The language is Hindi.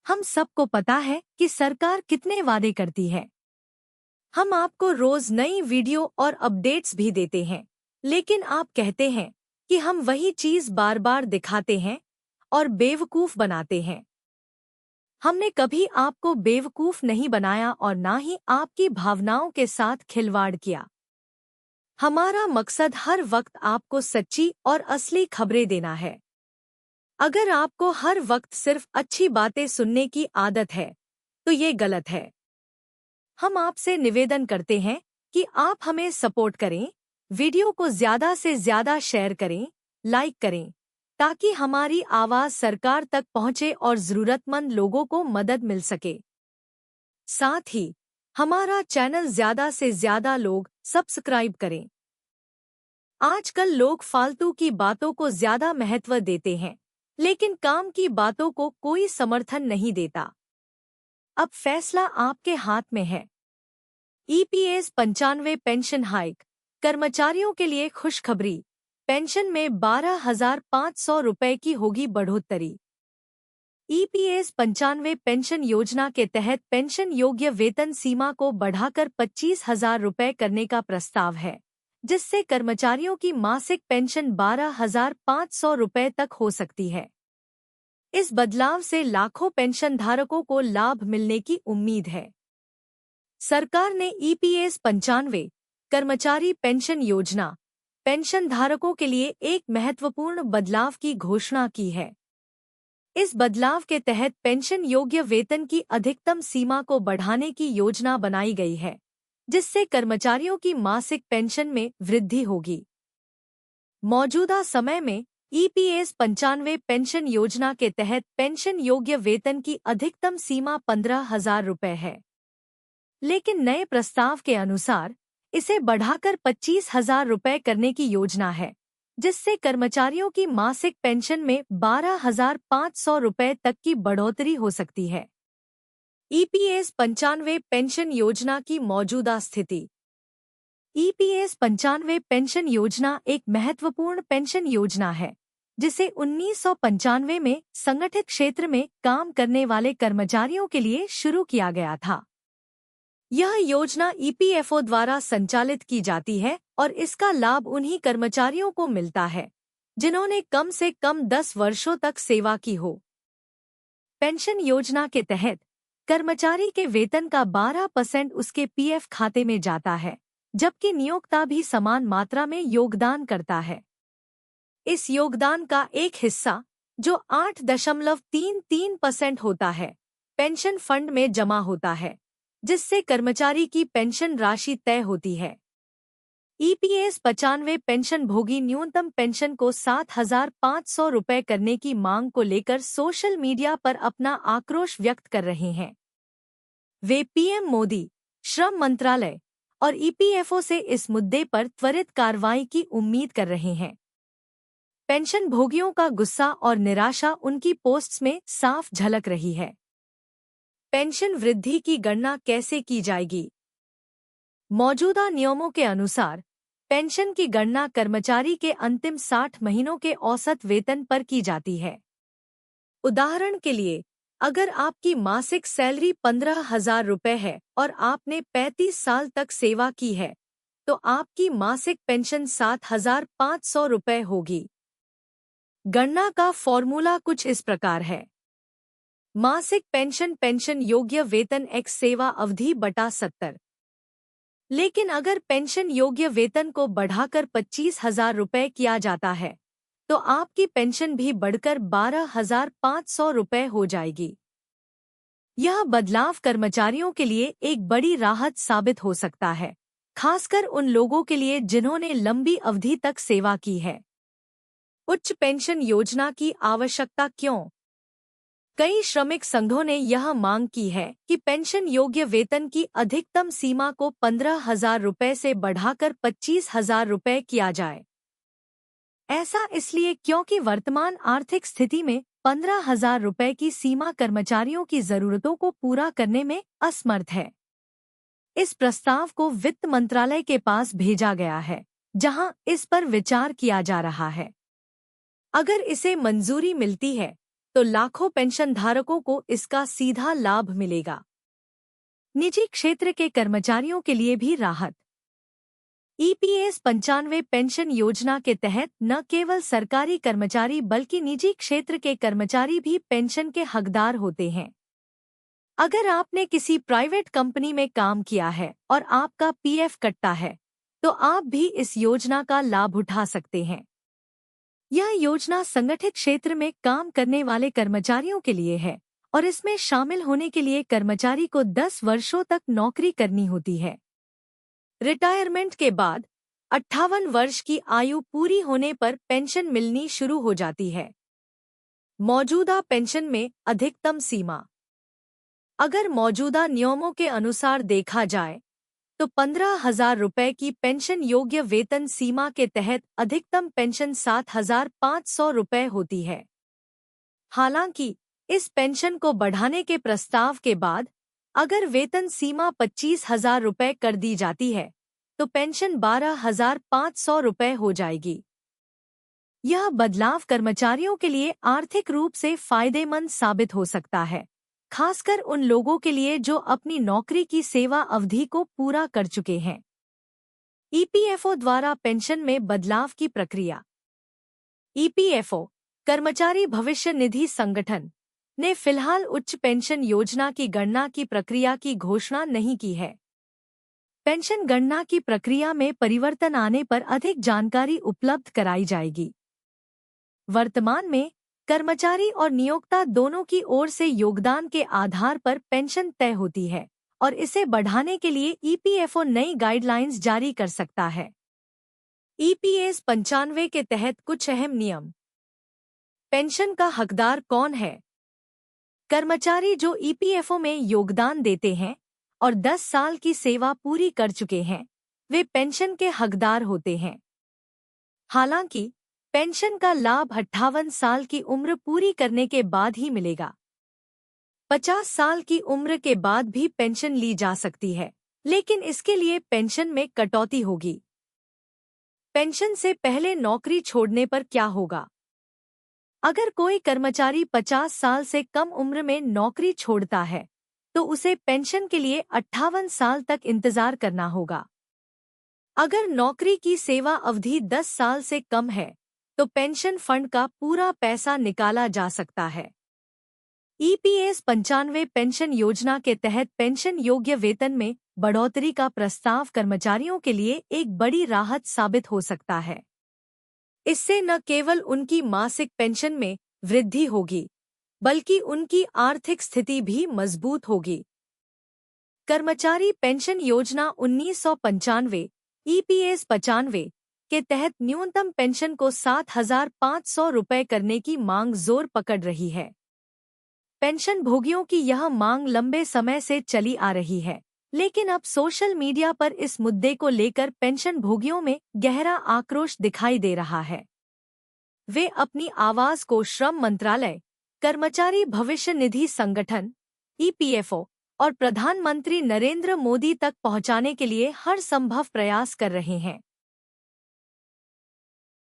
हम सबको पता है कि सरकार कितने वादे करती है। हम आपको रोज नई वीडियो और अपडेट्स भी देते हैं, लेकिन आप कहते हैं कि हम वही चीज बार बार दिखाते हैं और बेवकूफ बनाते हैं। हमने कभी आपको बेवकूफ नहीं बनाया और ना ही आपकी भावनाओं के साथ खिलवाड़ किया। हमारा मकसद हर वक्त आपको सच्ची और असली खबरें देना है। अगर आपको हर वक्त सिर्फ अच्छी बातें सुनने की आदत है, तो ये गलत है। हम आपसे निवेदन करते हैं कि आप हमें सपोर्ट करें, वीडियो को ज़्यादा से ज़्यादा शेयर करें, लाइक करें, ताकि हमारी आवाज़ सरकार तक पहुंचे और ज़रूरतमंद लोगों को मदद मिल सके। साथ ही हमारा चैनल ज़्यादा से ज़्यादा लोग सब्सक्राइब करें। आजकल लोग फालतू की बातों को ज़्यादा महत्व देते हैं, लेकिन काम की बातों को कोई समर्थन नहीं देता। अब फैसला आपके हाथ में है। ईपीएस 95 पेंशन हाइक, कर्मचारियों के लिए खुशखबरी, पेंशन में 12,500 रुपए की होगी बढ़ोतरी। ईपीएस 95 पेंशन योजना के तहत पेंशन योग्य वेतन सीमा को बढ़ाकर 25,000 रुपए करने का प्रस्ताव है, जिससे कर्मचारियों की मासिक पेंशन 12,500 रुपए तक हो सकती है। इस बदलाव से लाखों पेंशन धारकों को लाभ मिलने की उम्मीद है। सरकार ने ईपीएस 95 कर्मचारी पेंशन योजना पेंशन धारकों के लिए एक महत्वपूर्ण बदलाव की घोषणा की है। इस बदलाव के तहत पेंशन योग्य वेतन की अधिकतम सीमा को बढ़ाने की योजना बनाई गई है, जिससे कर्मचारियों की मासिक पेंशन में वृद्धि होगी। मौजूदा समय में ईपीएस 95 पेंशन योजना के तहत पेंशन योग्य वेतन की अधिकतम सीमा 15,000 रुपये है, लेकिन नए प्रस्ताव के अनुसार इसे बढ़ाकर 25,000 रुपये करने की योजना है, जिससे कर्मचारियों की मासिक पेंशन में 12,500 रुपये तक की बढ़ोतरी हो सकती है। ईपीएस 95 पेंशन योजना की मौजूदा स्थिति। ईपीएस 95 पेंशन योजना एक महत्वपूर्ण पेंशन योजना है, जिसे 1995 में संगठित क्षेत्र में काम करने वाले कर्मचारियों के लिए शुरू किया गया था। यह योजना ईपीएफओ द्वारा संचालित की जाती है और इसका लाभ उन्हीं कर्मचारियों को मिलता है जिन्होंने कम से कम 10 वर्षों तक सेवा की हो। पेंशन योजना के तहत कर्मचारी के वेतन का 12% उसके पीएफ खाते में जाता है, जबकि नियोक्ता भी समान मात्रा में योगदान करता है। इस योगदान का एक हिस्सा, जो 8.33% होता है, पेंशन फंड में जमा होता है, जिससे कर्मचारी की पेंशन राशि तय होती है। ईपीएस 95 पेंशन भोगी न्यूनतम पेंशन को 7,500 रुपये करने की मांग को लेकर सोशल मीडिया पर अपना आक्रोश व्यक्त कर रहे हैं। वे पीएम मोदी, श्रम मंत्रालय और ईपीएफओ से इस मुद्दे पर त्वरित कार्रवाई की उम्मीद कर रहे हैं। पेंशन भोगियों का गुस्सा और निराशा उनकी पोस्ट्स में साफ झलक रही है। पेंशन वृद्धि की गणना कैसे की जाएगी? मौजूदा नियमों के अनुसार पेंशन की गणना कर्मचारी के अंतिम 60 महीनों के औसत वेतन पर की जाती है। उदाहरण के लिए, अगर आपकी मासिक सैलरी 15,000 रुपये है और आपने 35 साल तक सेवा की है, तो आपकी मासिक पेंशन 7,500 रुपये होगी। गणना का फॉर्मूला कुछ इस प्रकार है। मासिक पेंशन पेंशन योग्य वेतन x सेवा अवधि बटा 70। लेकिन अगर पेंशन योग्य वेतन को बढ़ाकर 25,000 रुपये किया जाता है, तो आपकी पेंशन भी बढ़कर 12,500 रुपये हो जाएगी। यह बदलाव कर्मचारियों के लिए एक बड़ी राहत साबित हो सकता है, खासकर उन लोगों के लिए जिन्होंने लंबी अवधि तक सेवा की है। उच्च पेंशन योजना की आवश्यकता क्यों? कई श्रमिक संघों ने यह मांग की है कि पेंशन योग्य वेतन की अधिकतम सीमा को 15,000 रुपये से बढ़ाकर 25,000 रुपये किया जाए। ऐसा इसलिए क्योंकि वर्तमान आर्थिक स्थिति में 15,000 रुपये की सीमा कर्मचारियों की जरूरतों को पूरा करने में असमर्थ है। इस प्रस्ताव को वित्त मंत्रालय के पास भेजा गया है, जहां इस पर विचार किया जा रहा है। अगर इसे मंजूरी मिलती है, तो लाखों पेंशन धारकों को इसका सीधा लाभ मिलेगा। निजी क्षेत्र के कर्मचारियों के लिए भी राहत। EPS 95 पेंशन योजना के तहत न केवल सरकारी कर्मचारी बल्कि निजी क्षेत्र के कर्मचारी भी पेंशन के हकदार होते हैं। अगर आपने किसी प्राइवेट कंपनी में काम किया है और आपका PF कटता है, तो आप भी इस योजना का लाभ उठा सकते हैं। यह योजना संगठित क्षेत्र में काम करने वाले कर्मचारियों के लिए है और इसमें शामिल होने के लिए कर्मचारी को 10 वर्षों तक नौकरी करनी होती है। रिटायरमेंट के बाद 58 वर्ष की आयु पूरी होने पर पेंशन मिलनी शुरू हो जाती है। मौजूदा पेंशन में अधिकतम सीमा। अगर मौजूदा नियमों के अनुसार देखा जाए तो 15,000 रुपये की पेंशन योग्य वेतन सीमा के तहत अधिकतम पेंशन 7,500 रुपये होती है। हालांकि इस पेंशन को बढ़ाने के प्रस्ताव के बाद अगर वेतन सीमा 25,000 रुपये कर दी जाती है तो पेंशन 12,500 रुपये हो जाएगी। यह बदलाव कर्मचारियों के लिए आर्थिक रूप से फायदेमंद साबित हो सकता है, खासकर उन लोगों के लिए जो अपनी नौकरी की सेवा अवधि को पूरा कर चुके हैं। EPFO द्वारा पेंशन में बदलाव की प्रक्रिया। EPFO, कर्मचारी भविष्य निधि संगठन, ने फिलहाल उच्च पेंशन योजना की गणना की प्रक्रिया की घोषणा नहीं की है। पेंशन गणना की प्रक्रिया में परिवर्तन आने पर अधिक जानकारी उपलब्ध कराई जाएगी। वर्तमान में कर्मचारी और नियोक्ता दोनों की ओर से योगदान के आधार पर पेंशन तय होती है और इसे बढ़ाने के लिए EPFO नई गाइडलाइंस जारी कर सकता है। EPS 95 के तहत कुछ अहम नियम। पेंशन का हकदार कौन है? कर्मचारी जो EPFO में योगदान देते हैं और 10 साल की सेवा पूरी कर चुके हैं, वे पेंशन के हकदार होते हैं। हालांकि पेंशन का लाभ 58 साल की उम्र पूरी करने के बाद ही मिलेगा। 50 साल की उम्र के बाद भी पेंशन ली जा सकती है, लेकिन इसके लिए पेंशन में कटौती होगी। पेंशन से पहले नौकरी छोड़ने पर क्या होगा? अगर कोई कर्मचारी 50 साल से कम उम्र में नौकरी छोड़ता है, तो उसे पेंशन के लिए 58 साल तक इंतजार करना होगा। अगर नौकरी की सेवा अवधि 10 साल से कम है, तो पेंशन फंड का पूरा पैसा निकाला जा सकता है। EPS 95 पेंशन योजना के तहत पेंशन योग्य वेतन में बढ़ोतरी का प्रस्ताव कर्मचारियों के लिए एक बड़ी राहत साबित हो सकता है। इससे न केवल उनकी मासिक पेंशन में वृद्धि होगी, बल्कि उनकी आर्थिक स्थिति भी मजबूत होगी। कर्मचारी पेंशन योजना 1995 EPS 95 के तहत न्यूनतम पेंशन को 7,500 रुपये करने की मांग जोर पकड़ रही है। पेंशन भोगियों की यह मांग लंबे समय से चली आ रही है, लेकिन अब सोशल मीडिया पर इस मुद्दे को लेकर पेंशन भोगियों में गहरा आक्रोश दिखाई दे रहा है। वे अपनी आवाज को श्रम मंत्रालय, कर्मचारी भविष्य निधि संगठन EPFO और प्रधानमंत्री नरेंद्र मोदी तक पहुंचाने के लिए हर संभव प्रयास कर रहे हैं।